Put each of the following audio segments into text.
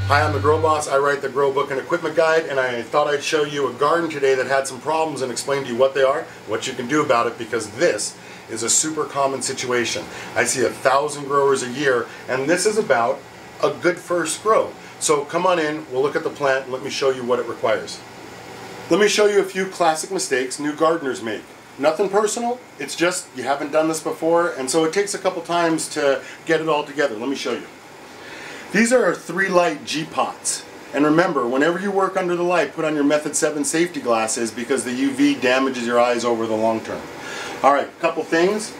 Hi, I'm the Grow Boss. I write the Grow Book and Equipment Guide, and I thought I'd show you a garden today that had some problems and explain to you what they are, what you can do about it, because this is a super common situation. I see 1,000 growers a year, and this is about a good first grow. So come on in, we'll look at the plant, and let me show you what it requires. Let me show you a few classic mistakes new gardeners make. Nothing personal, it's just you haven't done this before, and so it takes a couple times to get it all together. Let me show you. These are our 3-light G-pots. And remember, whenever you work under the light, put on your Method 7 safety glasses because the UV damages your eyes over the long term. Alright, couple things.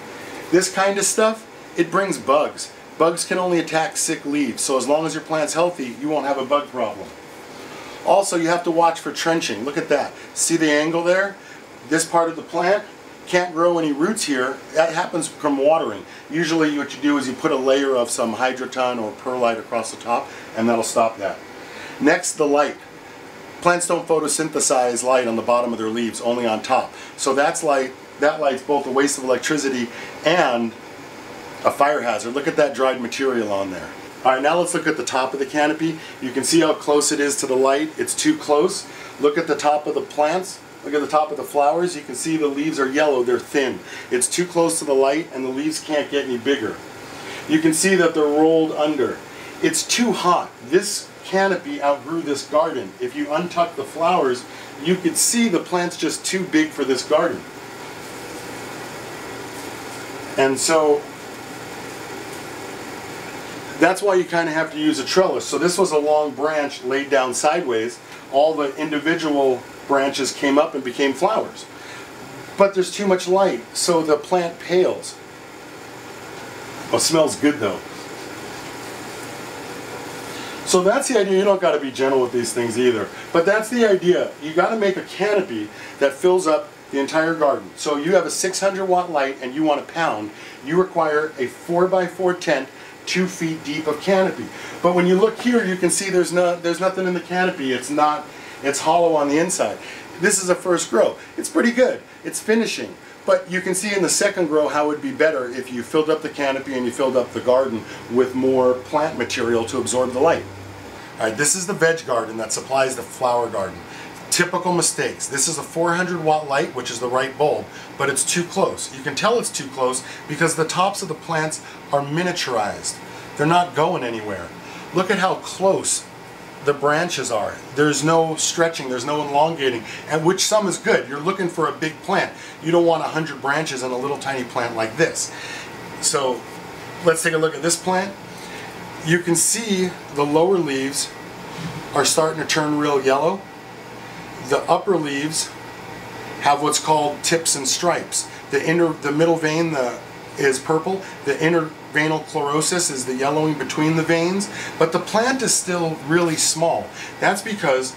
This kind of stuff, it brings bugs. Bugs can only attack sick leaves, so as long as your plant's healthy, you won't have a bug problem. Also, you have to watch for trenching. Look at that. See the angle there? This part of the plant can't grow any roots here. That happens from watering. Usually what you do is you put a layer of some hydroton or perlite across the top, and that'll stop that. Next, the light. Plants don't photosynthesize light on the bottom of their leaves, only on top. So that light's both a waste of electricity and a fire hazard. Look at that dried material on there. Alright, now let's look at the top of the canopy. You can see how close it is to the light. It's too close. Look at the top of the plants. Look at the top of the flowers. You can see the leaves are yellow. They're thin. It's too close to the light and the leaves can't get any bigger. You can see that they're rolled under. It's too hot. This canopy outgrew this garden. If you untuck the flowers, you could see the plant's just too big for this garden. And so that's why you kind of have to use a trellis. So this was a long branch laid down sideways. All the individual branches came up and became flowers. But there's too much light, so the plant pales. Oh, smells good though. So that's the idea. You don't got to be gentle with these things either. But that's the idea. You got to make a canopy that fills up the entire garden. So you have a 600-watt light and you want a pound. You require a 4x4 tent, 2 feet deep of canopy. But when you look here, you can see there's nothing in the canopy. It's hollow on the inside. This is a first grow. It's pretty good. It's finishing. But you can see in the second grow how it would be better if you filled up the canopy and you filled up the garden with more plant material to absorb the light. Alright, this is the veg garden that supplies the flower garden. Typical mistakes. This is a 400-watt light, which is the right bulb, but it's too close. You can tell it's too close because the tops of the plants are miniaturized. They're not going anywhere. Look at how close the branches are. There's no stretching, there's no elongating, and which some is good. You're looking for a big plant. You don't want 100 branches in a little tiny plant like this. So let's take a look at this plant. You can see the lower leaves are starting to turn real yellow. The upper leaves have what's called tips and stripes. The middle vein is purple. The interveinal chlorosis is the yellowing between the veins. But the plant is still really small. That's because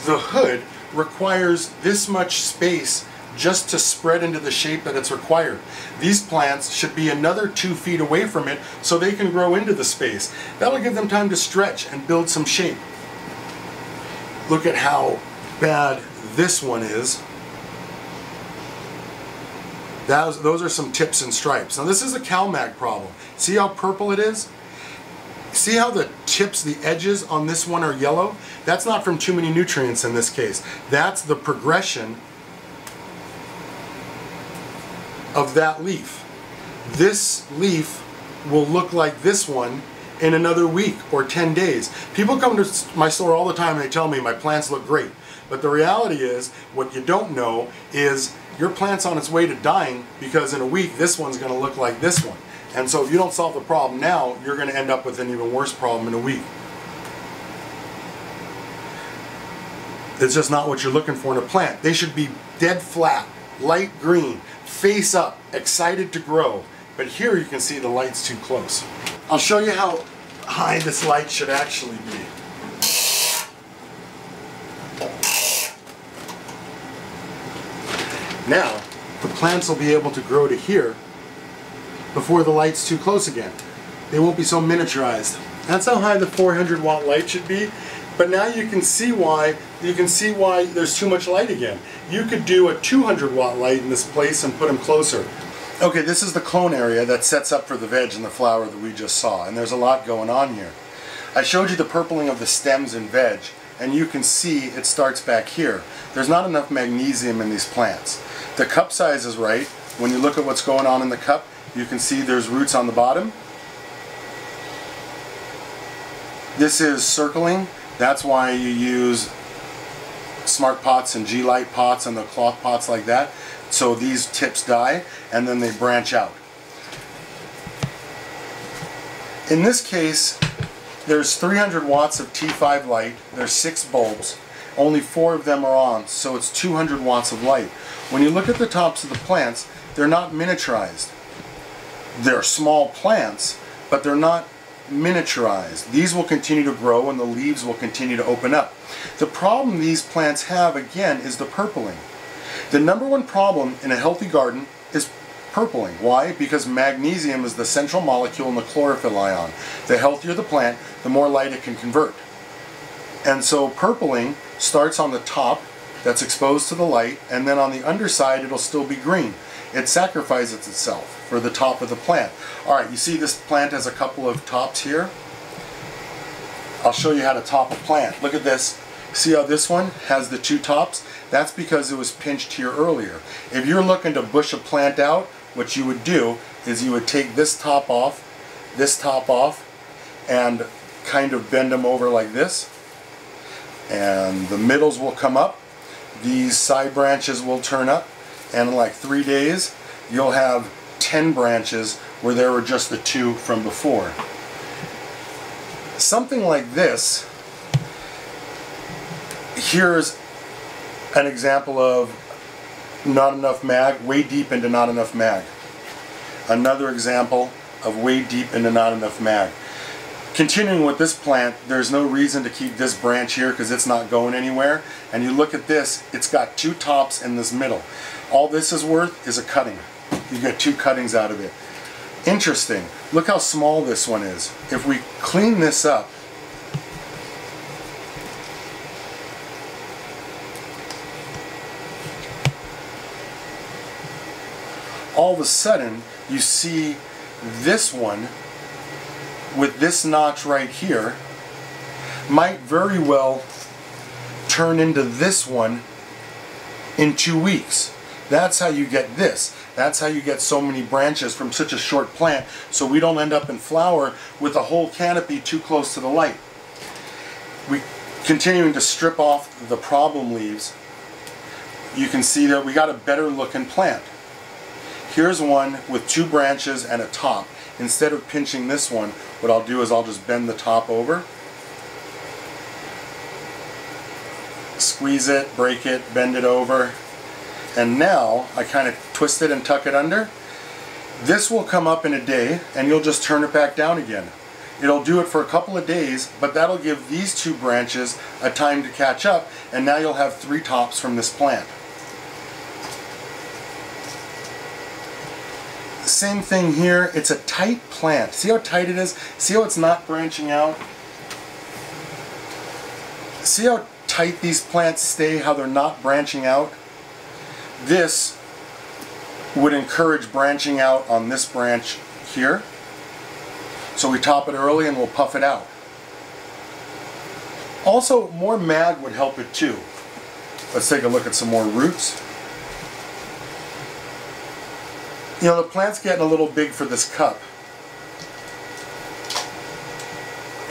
the hood requires this much space just to spread into the shape that it's required. These plants should be another 2 feet away from it so they can grow into the space. That'll give them time to stretch and build some shape. Look at how bad this one is. Those are some tips and stripes. Now this is a CalMag problem. See how purple it is? See how the tips, the edges on this one are yellow? That's not from too many nutrients in this case. That's the progression of that leaf. This leaf will look like this one in another week or 10 days. People come to my store all the time and they tell me my plants look great. But the reality is, what you don't know is your plant's on its way to dying because in a week this one's going to look like this one. And so if you don't solve the problem now, you're going to end up with an even worse problem in a week. It's just not what you're looking for in a plant. They should be dead flat, light green, face up, excited to grow. But here you can see the light's too close. I'll show you how high this light should actually be. Now, the plants will be able to grow to here before the light's too close again. They won't be so miniaturized. That's how high the 400-watt light should be. But now you can see why there's too much light again. You could do a 200-watt light in this place and put them closer. Okay, this is the clone area that sets up for the veg and the flower that we just saw, and there's a lot going on here. I showed you the purpling of the stems and veg, and you can see it starts back here. There's not enough magnesium in these plants. The cup size is right. When you look at what's going on in the cup, you can see there's roots on the bottom. This is circling. That's why you use smart pots and G-Lite pots and the cloth pots like that. So these tips die and then they branch out. In this case, there's 300 watts of T5 light. There's 6 bulbs. Only 4 of them are on, so it's 200 watts of light. When you look at the tops of the plants, they're not miniaturized. They're small plants, but they're not miniaturized. These will continue to grow and the leaves will continue to open up. The problem these plants have, again, is the purpling. The number one problem in a healthy garden is purpling. Why? Because magnesium is the central molecule in the chlorophyll ion. The healthier the plant, the more light it can convert. And so purpling starts on the top, that's exposed to the light, and then on the underside it'll still be green. It sacrifices itself for the top of the plant. Alright, you see this plant has a couple of tops here? I'll show you how to top a plant. Look at this. See how this one has the 2 tops? That's because it was pinched here earlier. If you're looking to bush a plant out, what you would do is you would take this top off, and kind of bend them over like this. And the middles will come up. These side branches will turn up. And in like 3 days, you'll have 10 branches where there were just the 2 from before. Something like this, here's an example of not enough mag, way deep into not enough mag. Another example of way deep into not enough mag. Continuing with this plant, there's no reason to keep this branch here because it's not going anywhere. And you look at this, it's got 2 tops in this middle. All this is worth is a cutting. You get 2 cuttings out of it. Interesting. Look how small this one is. If we clean this up, all of a sudden you see this one with this notch right here might very well turn into this one in 2 weeks. That's how you get this. That's how you get so many branches from such a short plant, so we don't end up in flower with the whole canopy too close to the light. We continuing to strip off the problem leaves. You can see that we got a better looking plant. Here's one with 2 branches and a top. Instead of pinching this one, what I'll do is I'll just bend the top over, squeeze it, break it, bend it over, and now I kind of twist it and tuck it under. This will come up in a day and you'll just turn it back down again. It'll do it for a couple of days, but that'll give these 2 branches a time to catch up, and now you'll have 3 tops from this plant. Same thing here. It's a tight plant. See how tight it is? See how it's not branching out? See how tight these plants stay, how they're not branching out? This would encourage branching out on this branch here. So we top it early and we'll puff it out. Also, more mag would help it too. Let's take a look at some more roots. You know, the plant's getting a little big for this cup.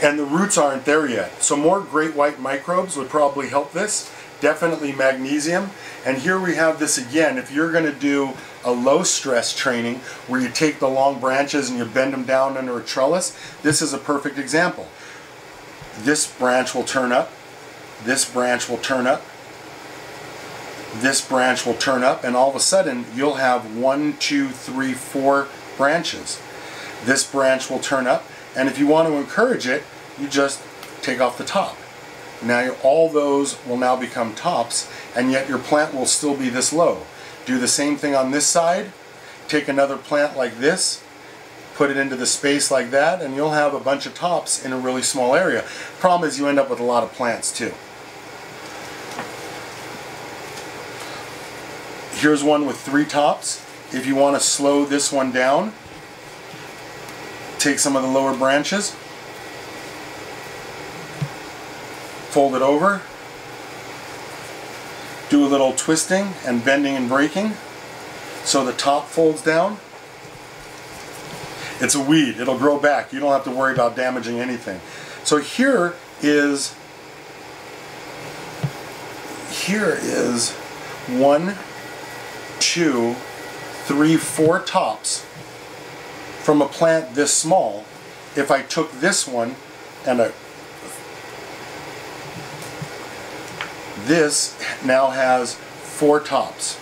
And the roots aren't there yet. So more great white microbes would probably help this. Definitely magnesium. And here we have this again. If you're going to do a low stress training where you take the long branches and you bend them down under a trellis, this is a perfect example. This branch will turn up. This branch will turn up. This branch will turn up, and all of a sudden you'll have 1, 2, 3, 4 branches. This branch will turn up, and if you want to encourage it, you just take off the top. Now all those will now become tops, and yet your plant will still be this low. Do the same thing on this side. Take another plant like this, put it into the space like that, and you'll have a bunch of tops in a really small area. Problem is you end up with a lot of plants too. Here's one with 3 tops. If you want to slow this one down, take some of the lower branches, fold it over, do a little twisting and bending and breaking so the top folds down. It's a weed, it'll grow back. You don't have to worry about damaging anything. So here is 1, 2, 3, 4 tops from a plant this small. If I took this one and this now has 4 tops.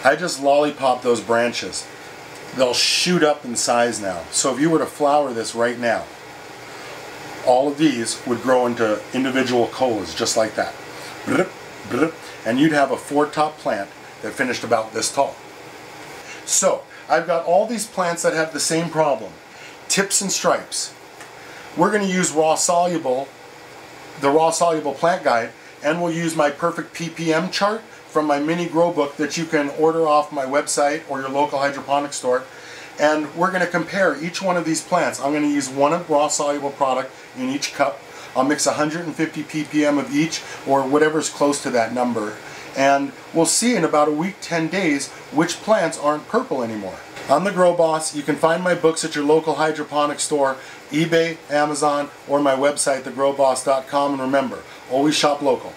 I just lollipop those branches. They'll shoot up in size now. So if you were to flower this right now, all of these would grow into individual colas just like that. And you'd have a 4-top plant that finished about this tall. So I've got all these plants that have the same problem. Tips and stripes. We're going to use the raw soluble plant guide, and we'll use my perfect ppm chart from my mini grow book that you can order off my website or your local hydroponic store. And we're going to compare each one of these plants. I'm going to use one raw soluble product in each cup. I'll mix 150 ppm of each, or whatever's close to that number. And we'll see in about a week, 10 days, which plants aren't purple anymore. I'm the Grow Boss. You can find my books at your local hydroponic store, eBay, Amazon, or my website, thegrowboss.com. And remember, always shop local.